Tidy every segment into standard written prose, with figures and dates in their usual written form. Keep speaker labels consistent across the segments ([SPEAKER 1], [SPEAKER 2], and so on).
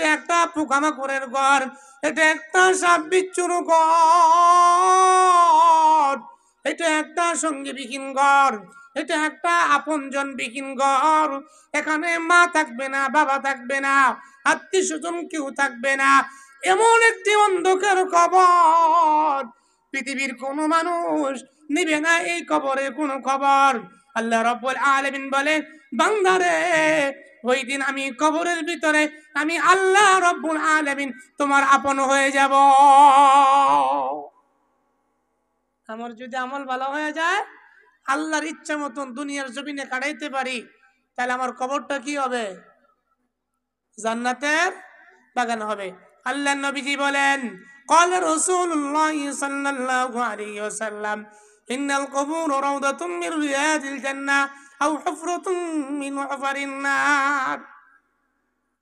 [SPEAKER 1] এটা একটা পোকামাকড়ের ঘর, এটা একটা সাপ বিচ্ছুর ঘর, এটা একটা সঙ্গীবিহীন ঘর, এটা একটা আপনজন বিহীন ঘর। এখানে মা থাকবে না, বাবা থাকবে না, আত্মীয় স্বজন কেউ থাকবে না। এমন একটি অন্ধকার কবর, পৃথিবীর কোনো মানুষ নিবে না এই কবরের কোনো খবর। আল্লাহ রাব্বুল আলামিন বলে, বান্দারে ওই দিন আমি কবরের ভিতরে আমি আল্লাহ রাব্বুল আলামিন তোমার আপন হয়ে যাব। আমার যদি আমল ভালো হয়ে যায়, আল্লাহর ইচ্ছা মতন দুনিয়ার জমিনে কাটাইতে পারি, তাহলে আমার কবরটা কি হবে? জান্নাতের বাগান হবে। আল্লাহ নবীজি বলেন, قال رسول الله صلى الله عليه وسلم إن القبور روضة من رياض الجنة أو حفرة من حفر النار।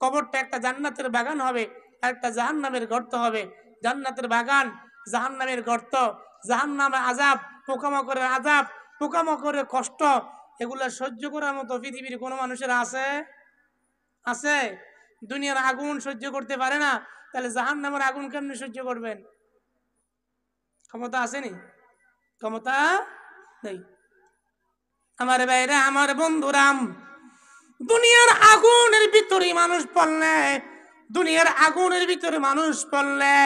[SPEAKER 1] কবরটা একটা জান্নাতের বাগান হবে আর একটা জাহান্নামের গর্ত হবে। জান্নাতের বাগান, জাহান্নামের গর্ত, জাহান্নামে আযাব, পোকামাকড়ের আযাব, পোকামাকড়ের কষ্ট, এগুলা সহ্য করার মতো পৃথিবীর কোনো মানুষের আছে? আছে? দুনিয়ার আগুন সহ্য করতে পারে না, তাহলে জাহান্নামের আগুন কেমনে সহ্য করবেন? ক্ষমতা আসেনি? ক্ষমতা নেই। আমার ভাইরা, আমার বন্ধুরাম, দুনিয়ার আগুনের ভিতরে মানুষ পড়লে, দুনিয়ার আগুনের ভিতরে মানুষ পড়লে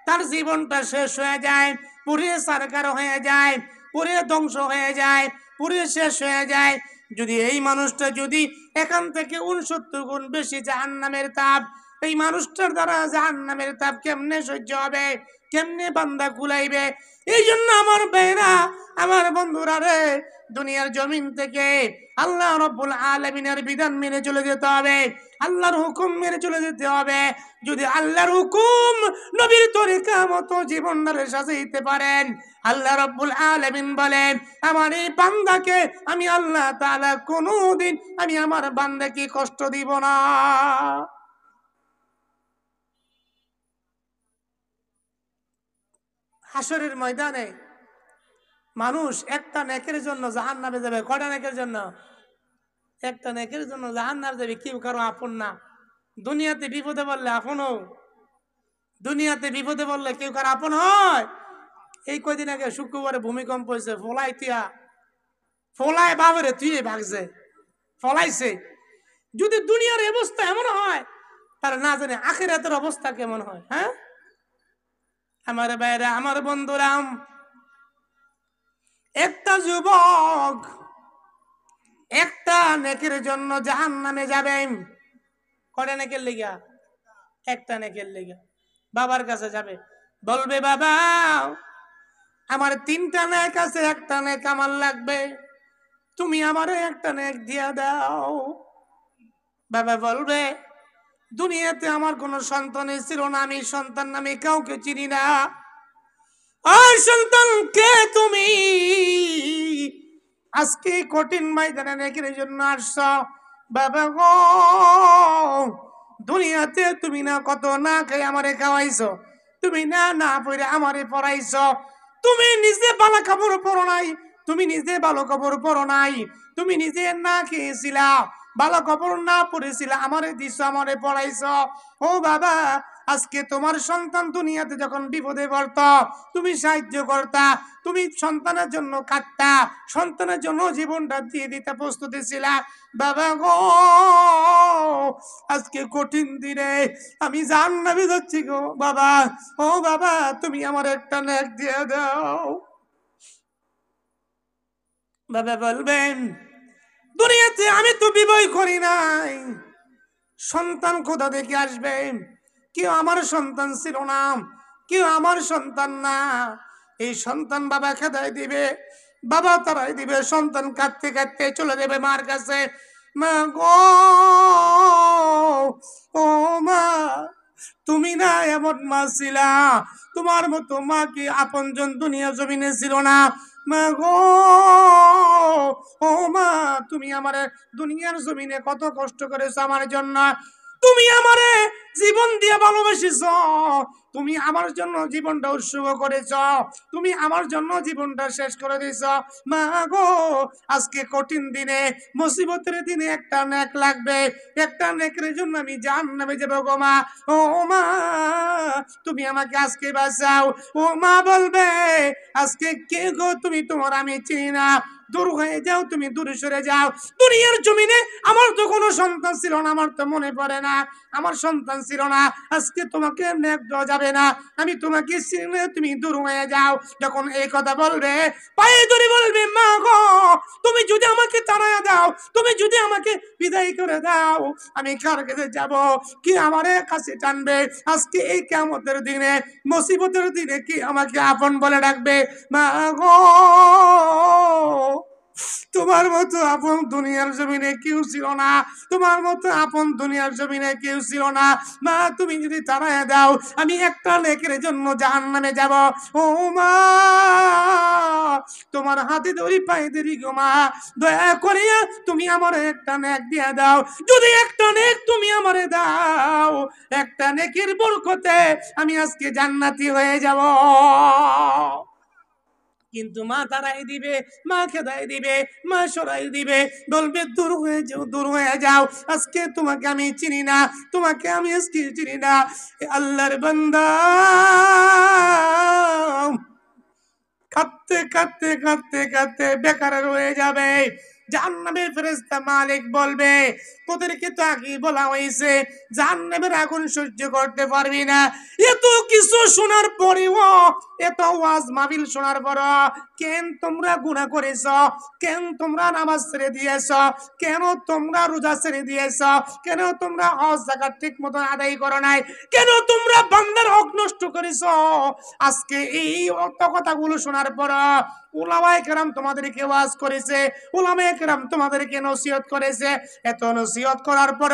[SPEAKER 1] তার জীবনটা শেষ হয়ে যায়, পুড়িয়ে ছারখার হয়ে যায়, পুড়িয়ে ধ্বংস হয়ে যায়, পুড়িয়ে শেষ হয়ে যায়। যদি এই মানুষটা যদি এখান থেকে 69 গুণ বেশি জাহান্নামের তাপ, এই মানুষটার দ্বারা জাহান্নামের তাপ কেমনে সহ্য হবে? কেমনে বান্দা কুলাইবে? এই জন্য আমার ভাইরা, আমার বন্ধুরা রে, দুনিয়ার জমিন থেকে আল্লাহ রাব্বুল আলামিনের বিধান মেনে চলে যেতে হবে, আল্লাহর হুকুম মেনে চলে যেতে হবে। যদি আল্লাহর হুকুম নবীর তরিকা মতো জীবনটারে সাজাইতে পারেন, আল্লাহ রাব্বুল আলামিন বলেন, আমার এই বান্দাকে আমি আল্লাহ তাআলা কোনোদিন আমি আমার বান্দাকে কষ্ট দিব না। হাসরের ময়দানে মানুষ একটা নেকের জন্য জাহান্নামে যাবে। কয়টা নেকের জন্য? একটা নেকের জন্য জাহান্নামে যাবে। কেউ কারো আপন না। দুনিয়াতে বিপদে পড়লে আপন হও, দুনিয়াতে বিপদে পড়লে কেউ কারো আপন হয়? এই কয়দিন আগে শুক্রবারে ভূমিকম্প হয়েছে, ফলাই তিয়া ফলাই বাবরে তুই ভাগছে, ফলাইছে। যদি দুনিয়ার অবস্থা এমন হয়, তাহলে না জানে আখিরাতের অবস্থা কেমন হয়। হ্যাঁ আমার ভাইরা, আমার বন্ধুরাম, একটা যুবক একটা নেকের জন্য জাহান্নামে যাবে। কয়টা নেকের লেগা? একটা নেকের লেগা। বাবার কাছে যাবে, বলবে, বাবা আমার 3টা নেক আছে, একটা নেক আমার লাগবে, তুমি আমারে একটা নেক দিয়া দাও। বাবা বলবে, দুনিয়াতে আমার কোনো সন্তানই ছিল না, আমি সন্তান নামে কাউকে চিনি না। ওই সন্তান কে তুমি? আজকে কঠিন ময়দানে নেকের জন্য আসছ। বাবা গো, দুনিয়াতে তুমি না কত না খাই আমারে খাওয়াইছো, তুমি না না পড়ে আমারে পড়াইছো, তুমি নিজে ভালো কাপড় পরো নাই, তুমি নিজে ভালো কাপড় পরো নাই, তুমি নিজে না খেয়েছিলা, ভালো কাপড় না পরেছিলা, আমারে দিছো, আমারে পড়াইছো। ও বাবা, আজকে তোমার সন্তান দুনিয়াতে যখন বিপদে পড়তো, তুমি সাহায্য করতা, তুমি সন্তানের জন্য কাঁদতা, সন্তানের জন্য জীবনটা দিয়ে দিতে প্রস্তুতি ছিলা। বাবা গো, আজকে কঠিন দিনে আমি জাহান্নামে যাচ্ছি গো বাবা। ও বাবা, তুমি আমার একটা নেক দিয়ে দাও। বাবা বলবেন, দুনিয়াতে আমি তো বিবাহ করি নাই, সন্তান কোথা থেকে আসবে? কেউ আমার সন্তান ছিল না, কেউ আমার সন্তান না। এই সন্তান বাবা খেদাই দিবে, বাবা তারাই দিবে, সন্তান কাঁদতে কাঁদতে চলে যাবে মার কাছে। মা গো, ও মা, তুমি না এমন মা ছিলা, তোমার মতো মা কি আপনজন দুনিয়া জমিনে ছিল না। মা গো, ও মা, তুমি আমারে দুনিয়ার জমিনে কত কষ্ট করেছো আমার জন্য, তুমি আমারে জীবন দিয়ে ভালোবেসেছ, তুমি আমার জন্য জীবনটা উৎসর্গ করেছ, তুমি আমার জন্য জীবনটা শেষ করে দিয়েছ। মা গো, আজকে কঠিন দিনে, মুসিবতের দিনে একটা নেক লাগবে, একটা নেকের জন্য আমি জাহান্নামে যাব গো মা। ও মা, তুমি আমাকে আজকে বাঁচাও। ও মা বলবে, আজকে কে গো তুমি? তোমার আমি চিনি না, দূর হয়ে যাও, তুমি দূরে সরে যাও। দুনিয়ার জমিনে আমার তো কোনো সন্তান ছিল না, আমার তো মনে পড়ে না আমার সন্তান ছিল না। আজকে তোমাকে নেক দেওয়া যাবে না, আমি তোমাকে চিনি, তুমি দূর হয়ে যাও। যখন এই কথা বলবে, পায়ে ধরে বলবে, মা গো, তুমি যদি আমাকে তাড়ায় দাও, তুমি যদি আমাকে বিদায় করে দাও, আমি কার কাছে যাব? কি আমার কাছে টানবে? আজকে এই কিয়ামতের দিনে, মুসিবতের দিনে কি আমাকে আপন বলে ডাকবে? মা গো, তোমার মতো আপন দুনিয়ার জমিনে কেউ ছিল না, তোমার মতো আপন দুনিয়ার জমিনে কেউ ছিল না। মা, তুমি যদি তাড়ায় দাও, আমি একটা নেকের জন্য জাহান্নামে যাব। ও মা, তোমার হাতে ধরি, পায়ে ধরি গো মা, দয়া করিয়া তুমি আমার একটা নেক দিয়া দাও। যদি একটা নেক তুমি আমারে দাও, একটা নেকের বরকতে আমি আজকে জান্নাতি হয়ে যাব। কিন্তু মা তারাই দিবে, মা খেদাই দিবে, মা সরাই দিবে, বলবে দূর হয়ে যাও, দূর হয়ে যাও, আজকে তোমাকে আমি চিনি না, তোমাকে আমি আজকে চিনি না। আল্লাহর বান্দা কাঁদতে কাঁদতে কাঁদতে কাঁদতে বেকার হয়ে যাবে। জাহান্নামের ফেরেশতা মালিক বলবে, তোদেরকে তো আগে বলা হয়েছে জাহান্নামের আগুন সহ্য করতে পারবি না। এত কিছু শোনার পরেও, এত ওয়াজ মাহফিল শোনার পর কেন তোমরা গুনাহ করেছ? কেন তোমরা নামাজ ছেড়ে দিয়েছ? কেন তোমরা রোজা ছেড়ে দিয়েছ? কেন তোমরা হজ যাকাত ঠিক মতো আদায় করো নাই? কেন তোমরা বান্দার হক নষ্ট করেছ? আজকে এই কথাগুলো শোনার পর উলামায়ে কেরাম তোমাদেরকে ওয়াজ করেছে, উলামায়ে কেরাম তোমাদেরকে নসিহত করেছে। এত নসিহত করার পর,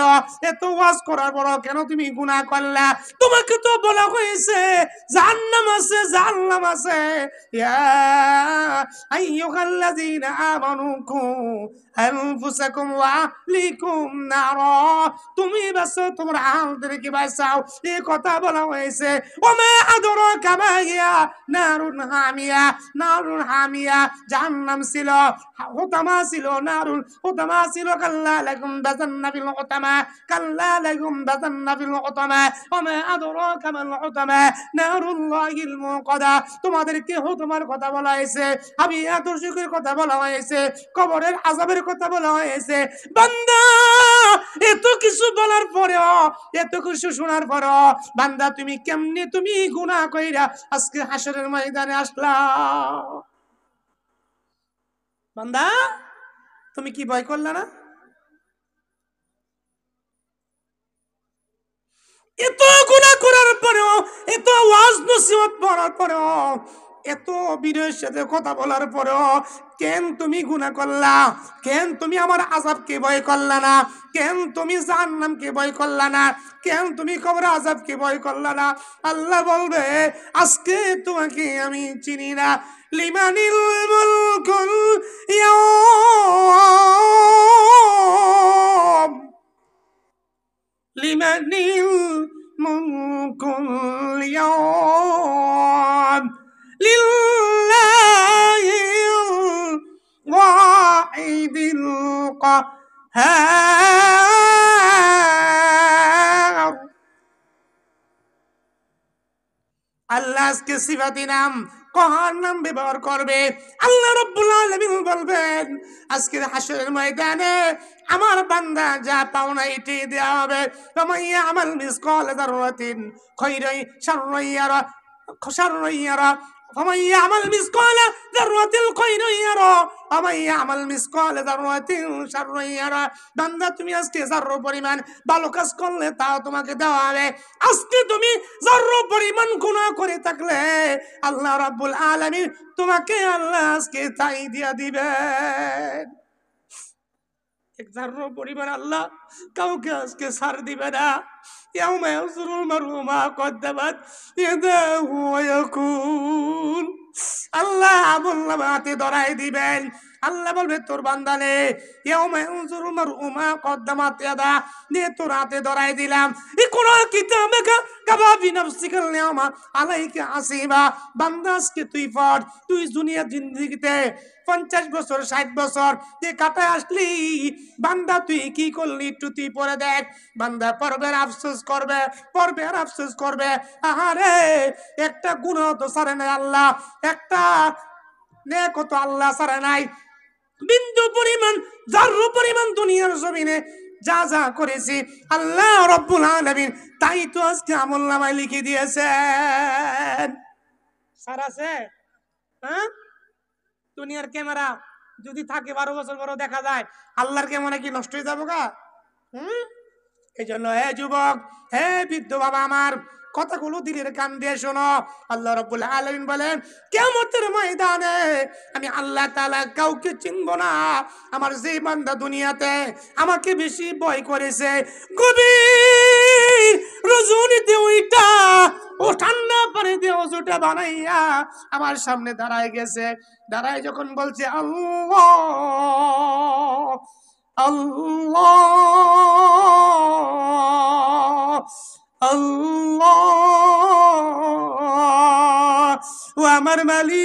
[SPEAKER 1] এত ওয়াজ করার পর কেন তুমি গুনাহ করলা? তোমাকে তো বলা হয়েছে জাহান্নাম আছে, জাহান্নাম আছে। ইয়া আইয়ুহাল্লাযীনা আমানু কু আনফুসাকুম ওয়া আহলিকুম নারা, তুমি বাঁচো, তোমার আহলদেরকে বাঁচাও, এই কথা বলা হয়েছে। ওমা আদরাকা মা হিয়া নারুন হামিয়া, নারুন হামিয়া জাহান্নাম ছিল, হুতামা ছিল, নারুন হুতামা ছিল। কাল্লা লাকুম বাযান্না বিল হুতামা, কাল্লা লাকুম বাযান্না বিল হুতামা। ওমা আদরাকা মাল হুতামা নারুল্লাহিল মুকাদা, তোমাদেরকে হুতামার কথা বলা হয়েছে, হামিয়া দুর্যোগের কথা বলা হয়েছে, কবরের আযাবের কথা বলা হয়েছে। বান্দা, এত কিছু বলার পরেও, এত কিছু শোনার পরেও বান্দা তুমি কেমনে তুমি গুনাহ কইরা আজকে হাসরের ময়দানে আসলা? বান্দা, তুমি কি ভয় করলা না? এত গুনাহ করার পরেও, এত ওয়াজ নসিহত করার পরেও, এত বিনয়ের সাথে কথা বলার পরেও কেন তুমি গুনাহ করলা? কেন তুমি আমার আযাবকে ভয় করলা না? কেন তুমি জাহান্নামকে ভয় করলা না? কেন তুমি কবরের আযাবকে ভয় করলা না? আল্লাহ বলবে, আজকে তোমাকে আমি চিনি না। লিমানিল মুলকুল ইয়াউম, লিমানিল মুলকুল ইয়াউম, লিল্লাহিল ওয়াহিদিল কাহ্হার। আল্লাহ আজকে সিফাতি নাম কাহার নাম ব্যবহার করবে। আল্লাহ রাব্বুল আলামিন বলবেন, আজকের হাসরের ময়দানে আমার বান্দা যা পাওনা এটি দেওয়া হবে। ফামাইয়া আমাল মিসকাল যাররাতিন খায়রাই শাররাই ইয়ারা, শাররাই ইয়ারা, ফামাইয়া আমাল মিসকাল যাররাতিল খায়রাই ইয়ারা, ফামাইয়া আমাল মিসকাল যাররাতিন শাররাই ইয়ারা। বান্দা, তুমি আজকে যাররা পরিমাণ ভালো কাজ করলে তাও তোমাকে দেওয়া হবে। আজকে তুমি যাররা পরিমাণ গুনাহ করে থাকলে আল্লাহ রাব্বুল আলামিন তোমাকে আল্লাহ আজকে তাই দিয়া দিবেন। এক যাররা পরিমাণ আল্লাহ কাউকে আজকে ছাড় দিবে না। ইয়াউমা ইয়াসরুল মারউ মা কদ্দামাত ইয়াদাহু ওয়া ইয়াকুল, আল্লাহ আমলনামা হাতে ধরাই দিবেন। আল্লাহ বলবে, তোর বান্দালে ইয়াউমা ইয়ানজুরুল মারউ মা কদ্দামাত ইয়াদা, দিয়ে তোর হাতে ধরাই দিলাম। ইকরা কিতাবাকা কাবাবি নাফসিকাল নিয়ামা আলাইকা আসিবা। বান্দা আজকে তুই পড়, তুই দুনিয়া জিন্দেগিতে 50 বছর 60 বছর তুই কাটায় আসলি, বান্দা তুই কি করলি একটু তুই পরে দেখ। বান্দা পড়বে আর আফসোস করবে, পড়বে আর আফসোস করবে। আহারে একটা গুনাহ তো ছাড়ে নাই আল্লাহ, একটা নেক তো আল্লাহ ছাড়ে নাই। বিন্দু পরিমাণ যর্র পরিমাণ দুনিয়ার জমিনে যা যা করেছি আল্লাহ রব্বুল আলামিন তাই তো আজকে আমলনামায় লিখে দিয়েছেন। স্যার আছে? হ্যাঁ, দুনিয়ার ক্যামেরা যদি থাকে 12 বছর পরও দেখা যায়, আল্লাহর ক্যামেরা কি নষ্ট হয়ে যাবো গা? এই জন্য হে যুবক, হে বৃদ্ধ বাবা আমার, কথাগুলো দিলের কান দিয়ে শোনো। আল্লাহ রাব্বুল আলামিন বলেন কিয়ামতের ময়দানে আমি আল্লাহ তাআলা কাউকে চিনব না। আমার যে বান্দা দুনিয়াতে আমাকে বেশি ভয় করেছে, গভীর রজনীতে ওইটা ও ঠান্ডা পানি দিয়ে ওজুটা বানাইয়া আমার সামনে দাঁড়ায় গেছে, দাঁড়ায় যখন বলছে আল্লাহ আল্লাহ আল্লাহ, ও আমার মালিক,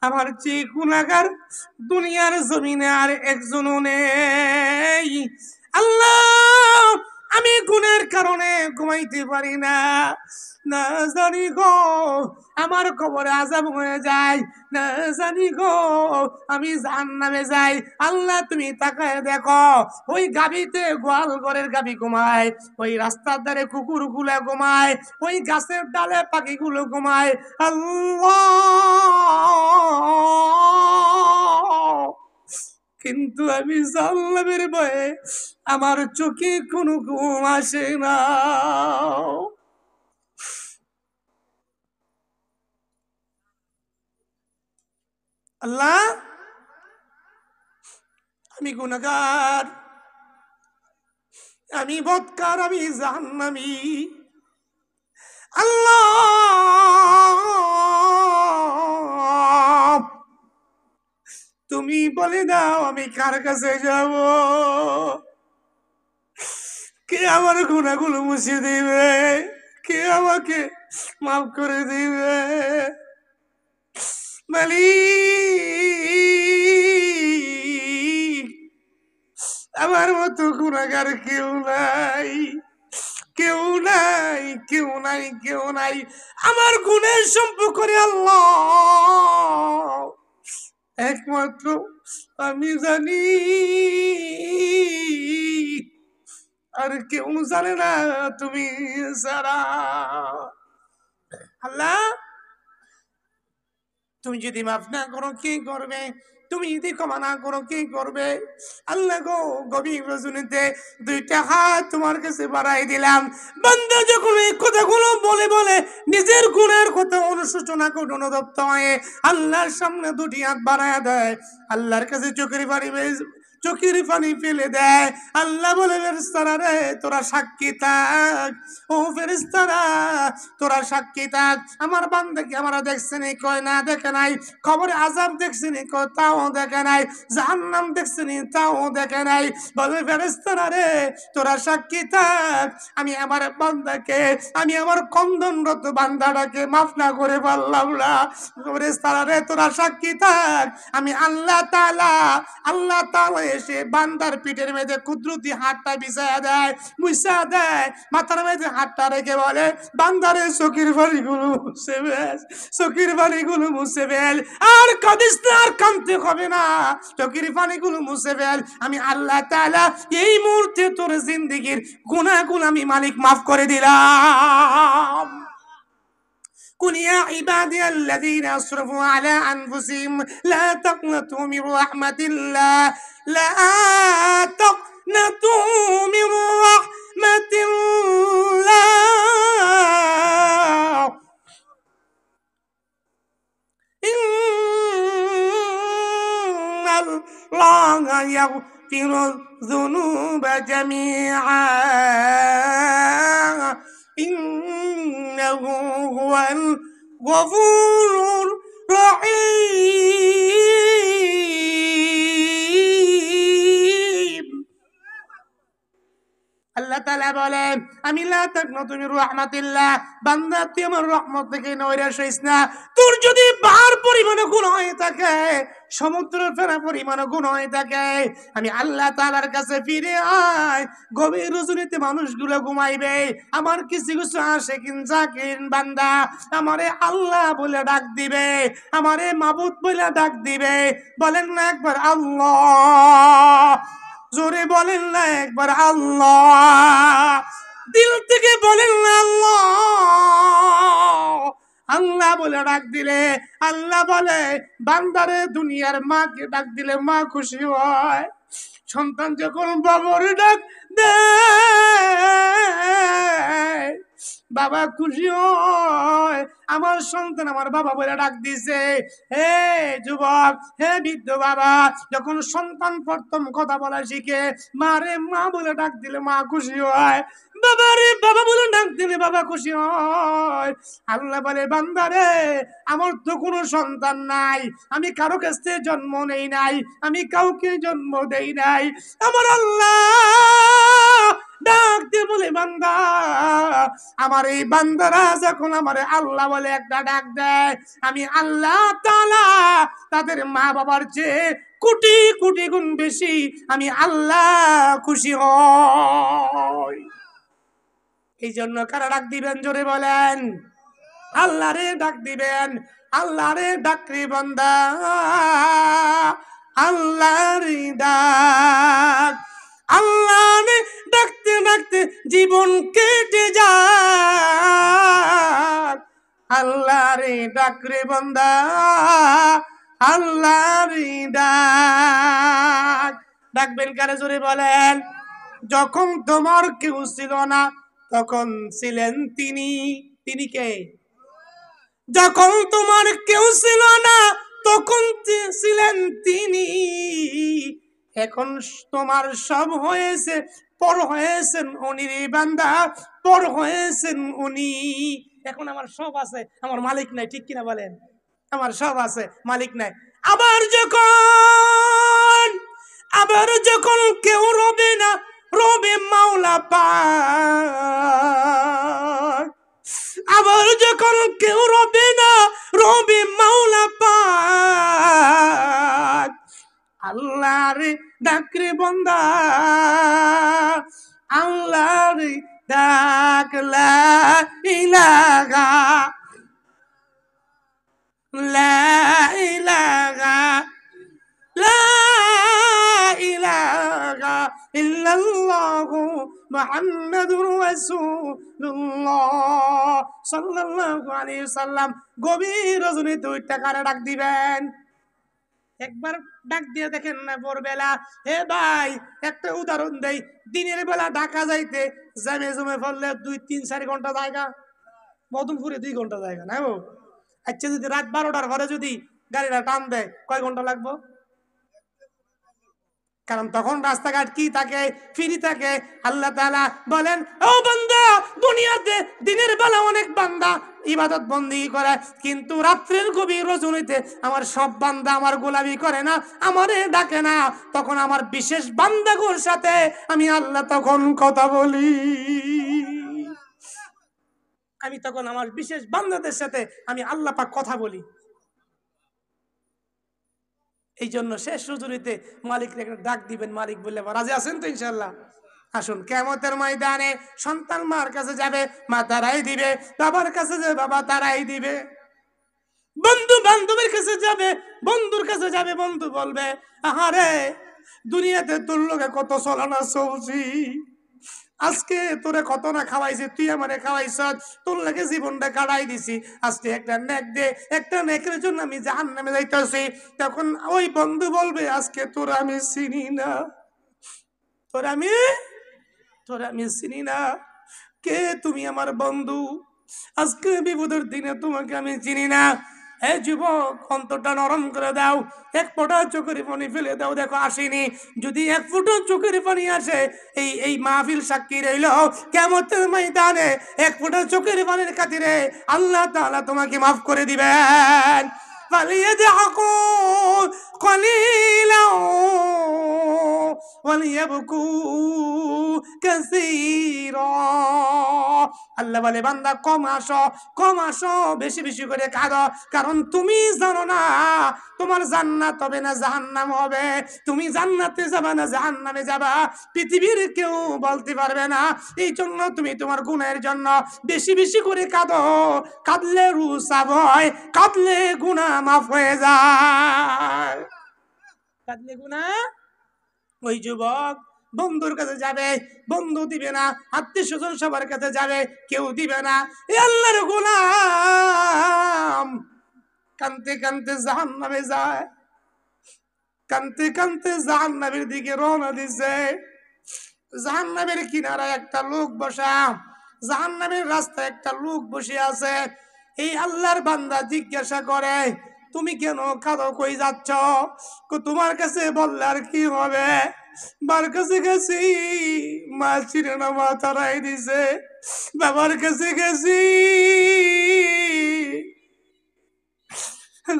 [SPEAKER 1] আমার যে গুনাহগার দুনিয়ার জমিনে আর একজনও নেই। আল্লাহ আমি গুনাহের কারণে ঘুমাইতে পারি না, না জানি গো আমার কবরে আযাব হয়ে যায়, না জানি গো আমি জাহান্নামে যাই। আল্লাহ তুমি তাকায় দেখো, ওই গাভীতে গোয়াল ঘরের গাভী ঘুমায়, ওই রাস্তার ধারে কুকুরগুলো ঘুমায়, ওই গাছের ডালে পাখিগুলো ঘুমায়। আল্লাহ কিন্তু আমি জাহান্নামের ভয়ে আমার চোখে কোনো ঘুম আসে না। আল্লাহ আমি গুনাহগার, আমি বদকার, আমি জাহান্নামী। আল্লাহ তুমি বলে দাও আমি কার কাছে যাব, কে আমার গুনাহগুলো মুছে দিবে, কে আমাকে মাফ করে দিবে? মালিক আমার মতো গুনাহগার কেউ নাই, কেউ নাই, কেউ নাই, কেউ নাই। আমার গুণের সম্পর্ক আল্লাহ একমাত্র আমি জানি, আর কেউ জানে না তুমি ছাড়া। আল্লাহ তুমি যদি মাফ না করো কে করবে? তুমি যদি ক্ষমা না করো কে করবে? আল্লাহ গো গভীর রজনীতে দুইটা হাত তোমার কাছে বাড়াই দিলাম। বান্দা যখন এই কথাগুলো বলে বলে নিজের গুনাহের কথা অনুশোচনা করে অনুতপ্ত হয়ে আল্লাহর সামনে দুটি হাত বাড়ায় দেয়, আল্লাহর কাছে চোখের পানি ফেলে দেয়। আল্লাহ বলে ফেরেশতারা রে তোরা সাক্ষী থাক, ও ফেরেশতারা তোরা সাক্ষী থাক। আমার বান্দাকে আমরা দেখছে নি? কয় না দেখে নাই। খবরে আযাব দেখছে নি? কয় তাও দেখে নাই। জাহান্নাম দেখছে নি? তাও দেখে নাই। বলে ফেরেশতারা রে তোরা সাক্ষী থাক, আমি আমার বান্দাকে, আমি আমার কন্দনরত বান্দাটাকে মাফ না করে পারলাম না। ফেরেশতারা রে তোরা সাক্ষী থাক, আমি আল্লাহ তাআলা এসে বান্দার পিঠের মধ্যে কুদরতি হাতটা বিছায়া দেয়, মুছা দেয়, মাথার মধ্যে হাতটা রেখে বলে বান্দারে চোখের পানিগুলো মুছে ফেল, চোখের পানিগুলো মুছে ফেল, আর কাঁদিস না, আর কাঁদতে হবে না, চোখের পানিগুলো মুছে ফেল। আমি আল্লাহ তাআলা এই মুহূর্তে তোর জিন্দেগীর গুনাহগুলো আমি মালিক মাফ করে দিলাম। قل يا عبادي الذين أسرفوا على أنفسهم لا تقنطوا من رحمة الله، لا تقنطوا من رحمة الله، إن الله يغفر الذنوب جميعا إنه هو الغفور الرحيم। আল্লাহ তাআলা বলেন, আমি লা তাকনাতু মির রাহমাতিল্লাহ, বান্দা তুই আমার রহমত থেকে নৈরাশ হইস না। তোর যদি পাহাড় পরিমাণ গুনাহ হয়ে থাকে, সমুদ্র ফেনা পরিমাণ গুনাহ হয়ে থাকে, আমি আল্লাহ তাআলার কাছে ফিরে আয়। গভীর রজনীতে মানুষগুলো ঘুমাইবে, আমার কিছু কিছু আশিকিন জাকিরিন বান্দা আমারে আল্লাহ বলে ডাক দিবে, আমারে মাবুদ বলে ডাক দিবে। বলেন না একবার আল্লাহ, জোরে বলেন না একবার আল্লাহ, দিল থেকে বলেন না আল্লাহ। আল্লাহ বলে ডাক দিলে, আল্লাহ বলে বান্দারে দুনিয়ার মাকে ডাক দিলে মা খুশি হয়। সন্তান যখন বাবার ডাক দেয় বাবা খুশি হয়। আমার সন্তান আমার বাবা বলে ডাক দিছে। হে যুবক, হে বৃদ্ধ বাবা, যখন সন্তান প্রথম কথা বলা শিখে মা রে মা বলে ডাক দিলে মা খুশি হয়, বাবা রে বাবা বলে ডাক দিলে বাবা খুশি হয়। আল্লাহ বলে বান্দা রে, আমার তো কোনো সন্তান নাই, আমি কারো কাছ থেকে জন্ম নেই নাই, আমি কাউকে জন্ম দেই নাই। আমার আল্লাহ ডাক দিয়ে বলে বান্দা, আমার এই বান্দারা যখন আমার আল্লাহ বলে একটা ডাক দেয়, আমি আল্লাহ তাআলা তাদের মা বাবার চেয়ে কোটি কোটি গুণ বেশি আমি আল্লাহ খুশি হই। এই জন্য কারা ডাক দিবেন জোরে বলেন? আল্লাহ রে ডাক দিবেন। আল্লাহ রে ডাকরি বান্দা, আল্লাহ রে ডাক। আল্লাহ রে ডাকতে ডাকতে জীবন কেটে যায়। আল্লাহ রে ডাক রে বান্দা, আল্লাহ রে ডাক। ডাকবেন কারে জোরে বলেন? যখন তোমার কেউ ছিল না তখন ছিলেন তিনি। তিনি কে? যখন তোমার কেউ ছিল না তখন ছিলেন তিনি। এখন তোমার সব হয়েছে, পর হয়েছেন উনি রে বান্দা, পর হয়েছেন উনি। এখন আমার সব আছে, আমার মালিক নাই, ঠিক কিনা বলেন? আমার সব আছে, মালিক নাই। আবার যখন কেউ রবে না, রবে মাওলা পাক। আবার যখন কেউ রবে না, রবে মাওলা পাক। আল্লাহ রে ডাক রে বান্দা, আল্লাহ রে ডাক। লা ইলাহা, লা ইলাহা, লা ইলাহা ইল্লাল্লাহু মুহাম্মাদুর রাসূলুল্লাহ সাল্লাল্লাহু আলাইহি ওয়াসাল্লাম। গভীর রজনীতে ওই টাকারে ডাক দিবেন। একবার ডাক দিয়ে দেখেন না ভোরবেলা। হে ভাই, একটা উদাহরণ দেই। দিনের বেলা ঢাকা যাইতে জ্যামে জমে পড়লে 2-3-4 ঘন্টা জায়গা, মদনপুরে 2 ঘন্টা জায়গা না গো। আচ্ছা, যদি রাত 12টার ঘরে যদি গাড়িটা টান দেয়, কয় ঘন্টা লাগবো? কারণ তখন রাস্তাঘাট কি থাকে? ফ্রি থাকে। আল্লাহ তাআলা বলেন, ও বান্দা, দুনিয়াতে দিনের বেলা অনেক বান্দা ইবাদত বন্দি করে, কিন্তু রাত্রের গভীর রজনীতে আমার সব বান্দা আমার গোলামি করে না, আমারে ডাকে না। তখন আমার বিশেষ বান্দাগুলোর সাথে আমি আল্লাহ তখন কথা বলি। আমি তখন আমার বিশেষ বান্দাদের সাথে আমি আল্লাহ পাক কথা বলি। এই জন্য শেষ রজনীতে মালিককে ডাক দিবেন। মালিক বললে রাজি আছেন তো? ইনশাল্লাহ আসুন। কিয়ামতের ময়দানে সন্তান মার কাছে যাবে, মা তারাই দিবে। বাবার কাছে যাবে, বাবা তারাই দিবে। বন্ধু বান্ধবের কাছে যাবে, বন্ধুর কাছে যাবে, বন্ধু বলবে, আহারে দুনিয়াতে তোর লোকে কত চলানা চলছি, আজকে তোরে কত না খাওয়াইছি, তুই আমারে খাওয়াইছ, তোর লাগে জীবনটা কাটাই দিছি, আজকে একটা নেক দে, একটা নেকের জন্য আমি জাহান্নামে যাইতেছি। তখন ওই বন্ধু বলবে, আজকে তোর আমি চিনি না, তোর আমি চিনি না, কে তুমি আমার বন্ধু? আজকে বিপদের দিনে তোমাকে আমি চিনি না। হে যুবক, অন্তরটা নরম করে দাও, এক ফোঁটা চোখের পানি ফেলে দাও, দেখো আসেনি। যদি এক ফোঁটা চোখের পানি আসে, এই মাহফিল সাক্ষী রইল, কিয়ামতের ময়দানে এক ফোঁটা চোখের পানির খাতিরে আল্লাহ তাআলা তোমাকে মাফ করে দিবেন। فليضحكوا قليلا وليبكوا কাসীরা। আল্লাহ বলে বান্দা কম আসো, বেশি বেশি করে কাঁদো, কারণ তুমি জানো না তোমার জান্নাত হবে না জাহান্নাম হবে, তুমি জান্নাতে যাবা না জাহান্নামে যাবা, পৃথিবীর কেউ বলতে পারবে না। এই জন্য তুমি তোমার গুনাহের জন্য বেশি বেশি করে কাঁদো, কাঁদলে রূহ সাফ হয়, কাঁদলে গুনাহ মাফ হয়ে যায়, কাঁদলে গুনাহ। ওই যুবক বন্ধুর কাছে যাবে, বন্ধু দিবে না, আত্মীয় স্বজন সবার কাছে যাবে, কেউ দিবে না। আল্লাহর গোলাম কানতে কানতে জাহান্নামে যায়, কানতে কানতে জাহান্নামের দিকে রওনা দিছে। জাহান্নামের কিনারায় একটা লোক বসা, জাহান্নামের রাস্তায় একটা লোক বসে আছে। এই আল্লাহর বান্দা জিজ্ঞাসা করে, তুমি কেন কাঁদো, কই যাচ্ছ? তোমার কাছে বললে আর কি হবে? বার কাছে গেছি, মা চিনে না, মা তারাই দিছে। বাবার কাছে গেছি,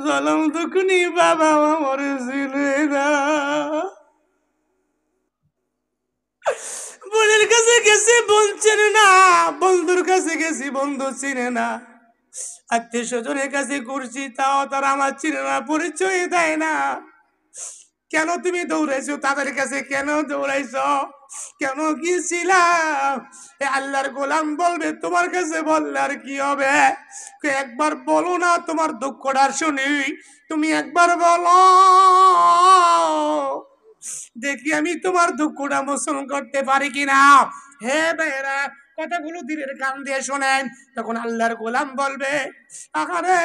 [SPEAKER 1] গলম দুকুনি, বাবা আমার চিনে না। বোনের কাছে গেছি, বোন চিনে না। বন্ধুর কাছে গেছি, বন্ধু চিনে না। আত্মীয় স্বজনের কাছে ঘুরছি, তাও তারা আমার চিনে না, পরিচয় দেয় না। কেন তুমি দৌড়াইছো তাদের কাছে? কেন দৌড়াইছো? কেন গিয়েছিলাম? আল্লাহর গোলাম বলবে, তোমার কাছে বললে আর কি হবে? একবার বলো না তোমার দুঃখটা শুনি, তুমি একবার বলো, দেখি আমি তোমার দুঃখটা মোচন করতে পারি কিনা। হে ভাইরা, কথাগুলো দিলের কান দিয়ে শোনেন। তখন আল্লাহর গোলাম বলবে, আহারে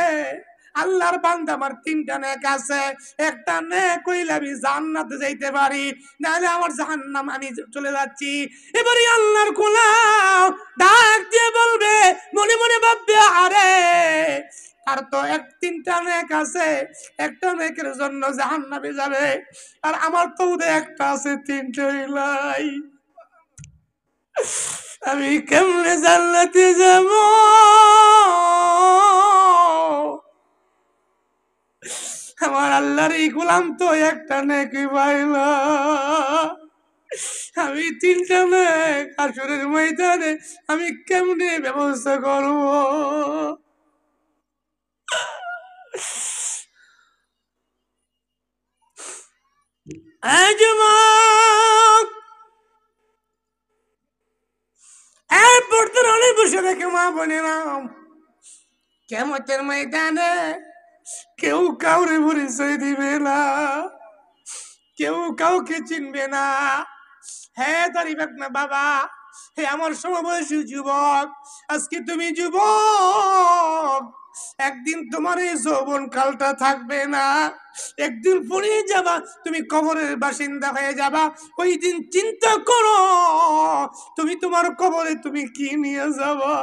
[SPEAKER 1] আল্লাহর বান্দা, আমার তিনটা নেক আছে, একটা নেক হইলে আমি জান্নাতে যাইতে পারি, নাহলে আমার জাহান্নাম, আমি চলে যাচ্ছি। এবারে আল্লাহর গোলাম ডাক দিয়ে বলবে, মনে মনে ভাববে, আরে আর তো তিনটা নেক আছে, একটা নেকের জন্য জাহান্নামে যাবে, আর আমার তো একটা আছে, তিনটা হইলাই, আমি কেমনে জান্নাতে যাব? আমার আল্লাহর এই গোলাম তো একটা নেকি পাইল, আমি তিনটা নেক হাসরের ময়দানে আমি কেমনে ব্যবস্থা করব? এরপর তোর অনেক বসে দেখে মা বোনেরা, কিয়ামতের ময়দানে কেউ কাউরে পরিচয় দিবে না, কেউ কাউকে চিনবে না। হ্যাঁ দাঁড়িয়ে না বাবা, হে আমার সমবয়সী যুবক, আজকে তুমি যুবক, একদিন তোমার এই যৌবন কালটা থাকবে না, একদিন ফুরিয়ে যাবা, তুমি কবরের বাসিন্দা হয়ে যাবা। ওই দিন চিন্তা করো, তুমি তোমার কবরে তুমি কি নিয়ে যাবা?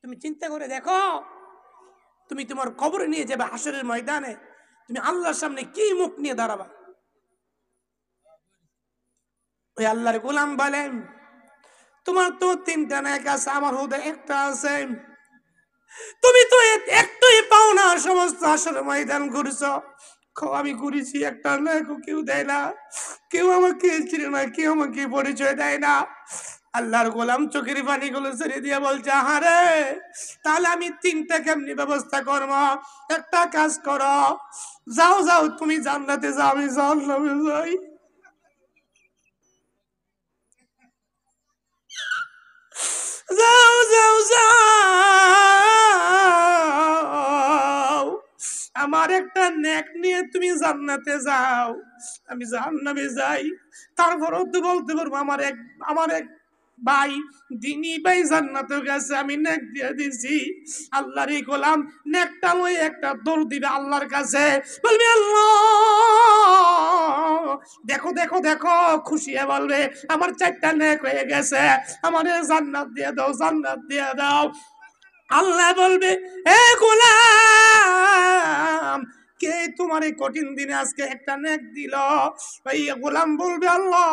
[SPEAKER 1] তুমি চিন্তা করে দেখো, তুমি তোমার কবরে নিয়ে যাবে হাসরের ময়দানে, তুমি আল্লাহর সামনে কি মুখ নিয়ে দাঁড়াবা? ওই আল্লাহর গোলাম বলেন, তোমার তো তিনটা নেক আছে, আমার হুদা একটা আছে, তুমি তো একটাই পাও না, সমস্ত হাসরের ময়দান ঘুরছো। আমি ঘুরেছি, একটা নেক কেউ দেয় না, কেউ আমাকে চিনে না, কেউ আমাকে পরিচয় দেয় না। আল্লাহর গোলাম চোখের পানিগুলো ছেড়ে দিয়ে বলছে, আহারে তাহলে আমি তিনটা কেমনি ব্যবস্থা করবো? একটা কাজ করো, যাও যাও তুমি জান্নাতে যাও, আমি জাহান্নামে যাই। যাও যাও যাও, আমার একটা নেক নিয়ে তুমি জান্নাতে যাও, আমি জাহান্নামে যাই। তারপরও তো বলতে পারবো, আমার এক ভাই, দিনী ভাই জান্নাতে গেছে, আমি নেক দিয়ে দিছি। আল্লাহর এই গোলাম নেকটা লই একটা দৌড় দিবে আল্লাহর কাছে, বলবে, আল্লাহ দেখো দেখো দেখো, খুশি হয়ে বলবে, আমার চারটা নেক হয়ে গেছে, আমার জান্নাত দিয়ে দাও, জান্নাত দিয়ে দাও। আল্লাহ বলবে, এ গোলাম, কে তোমার এই কঠিন দিনে আজকে একটা নেক দিল? ওই গোলাম বলবে, আল্লাহ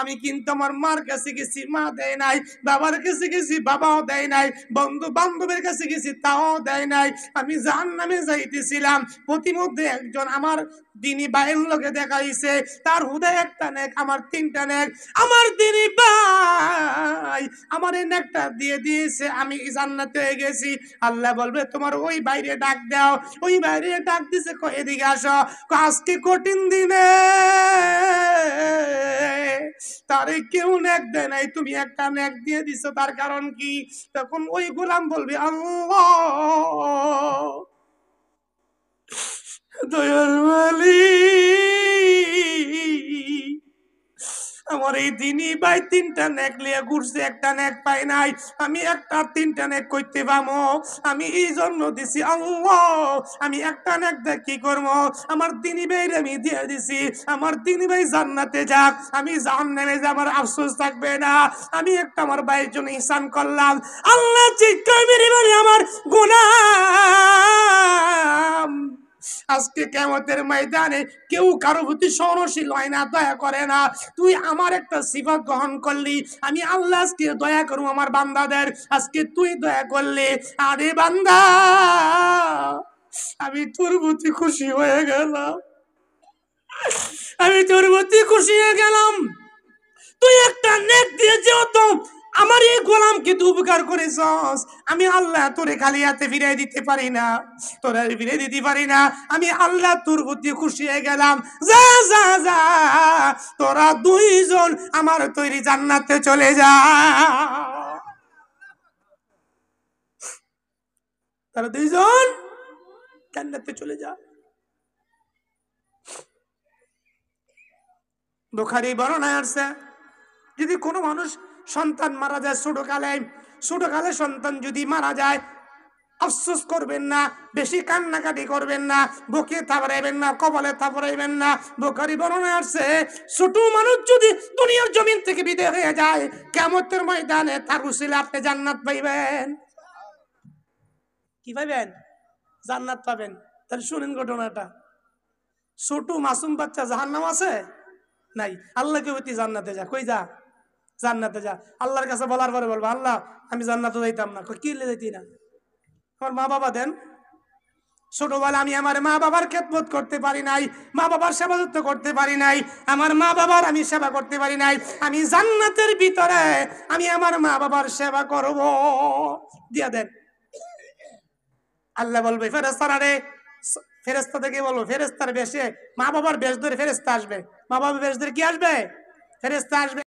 [SPEAKER 1] আমি কিন্তু আমার মার কাছে গেছি, মা দেয় নাই, বাবার কাছে গেছি, বাবাও দেয় নাই, বন্ধু বান্ধবের কাছে গেছি, তাও দেয় নাই। আমি জাহান্নামে যাইতেছিলাম, প্রতিমধ্যে একজন আমার দিনী ভাইয়ের লোকে দেখাইছে, তার হুদায় একটা নেক, আমার তিনটা নেক। আমার দিনী ভাই আমার এই নেকটা দিয়ে দিয়েছে, আমি জান্নাতে হয়ে গেছি। আল্লাহ বলবে তোমার ওই বাইরে ডাক দাও। ওই বাইরে ডাক দিছে, এদিকে আসো। আজকে কঠিন দিনে তারে কেউ নেক দেয় নাই, তুমি একটা নেক দিয়ে দিছো, তার কারণ কি? তখন ওই গোলাম বলবে আল্লাহ দয়ার মালিক, আমার এই দিনই ভাই তিনটা নেক লিয়ে ঘুরছে, একটা নেক পাই নাই, আমি একটা তিনটা নেক করতে পাবো, আমি এই জন্য দিছি আল্লাহ। আমি একটা নেক দিয়ে কি করবো? আমার দিনী ভাইরে আমি দিয়ে দিছি, আমার দিনী ভাই জান্নাতে যাক, আমি জাহান্নামে যে আমার আফসোস থাকবে না। আমি একটা আমার ভাইয়ের জন্য ইহসান করলাম। আল্লাহ চিৎকার মেরে বলে আমার গোলাম আজকে কিয়ামতের ময়দানে কেউ কারো প্রতি সহনশীল হয় না, দয়া করে না। তুই আমার একটা সিফাত গ্রহণ করলি, আমি আল্লাহ আজকে দয়া করব আমার বান্দাদের। আজকে তুই দয়া করলি, আরে বান্দা আমি তোর প্রতি খুশি হয়ে গেলাম, আমি তোর প্রতি খুশি হয়ে গেলাম। তুই একটা নেক দিয়ে যেহেতু আমার এই গোলামকে তুই উপকার করেছস, আমি আল্লাহ তোরে খালি হাতে ফিরিয়ে দিতে পারি না, তোরা ফিরিয়ে দিতে পারি না। আমি আল্লাহ তোর প্রতি খুশি হয়ে গেলাম। যা যা যা, তোরা দুইজন আমার তৈরি জান্নাতে চলে যা। তারা দুইজন জান্নাতে চলে যা। বুখারী বর্ণনায় আসছে, যদি কোনো মানুষ সন্তান মারা যায় ছোটকালে সন্তান যদি মারা যায়, আফসোস করবেন না, বেশি কান্নাকাটি করবেন না, বুকে থাপড়াইবেন না, কপালে থাপড়াইবেন না। বুখারী বর্ণনায় আসছে, ছোট মানুষ যদি দুনিয়ার জমিন থেকে বিদায় হয়ে যায়, কিয়ামতের ময়দানে তার উসিলায় আপনি জান্নাত পাইবেন। কি পাইবেন? জান্নাত পাবেন। তাহলে শুনেন ঘটনাটা। ছোট মাসুম বাচ্চা জাহান্নাম আছে নাই? আল্লাহকে বলতে জান্নাতে যা, কই যা? জান্নাতে যা। আল্লাহর কাছে বলার পরে বলবো আল্লাহ আমি জান্নাতে যাইতাম না। কি যাইতি না? আমার মা বাবা দেন। ছোটবেলা আমি আমার মা বাবার খেদমত করতে পারি নাই, মা বাবার সেবা যত্ন করতে পারি নাই, আমার মা বাবার আমি সেবা করতে পারি নাই। আমি জান্নাতের ভিতরে আমি আমার মা বাবার সেবা করব, দিয়া দেন। আল্লাহ বলবে ফেরেশতারা রে, ফেরেশতা থেকে বলবো ফেরেশতার বেশে মা বাবার বেশ ধরে ফেরেশতা আসবে, মা বাবার বেশ ধরে কি আসবে? ফেরেশতা আসবে।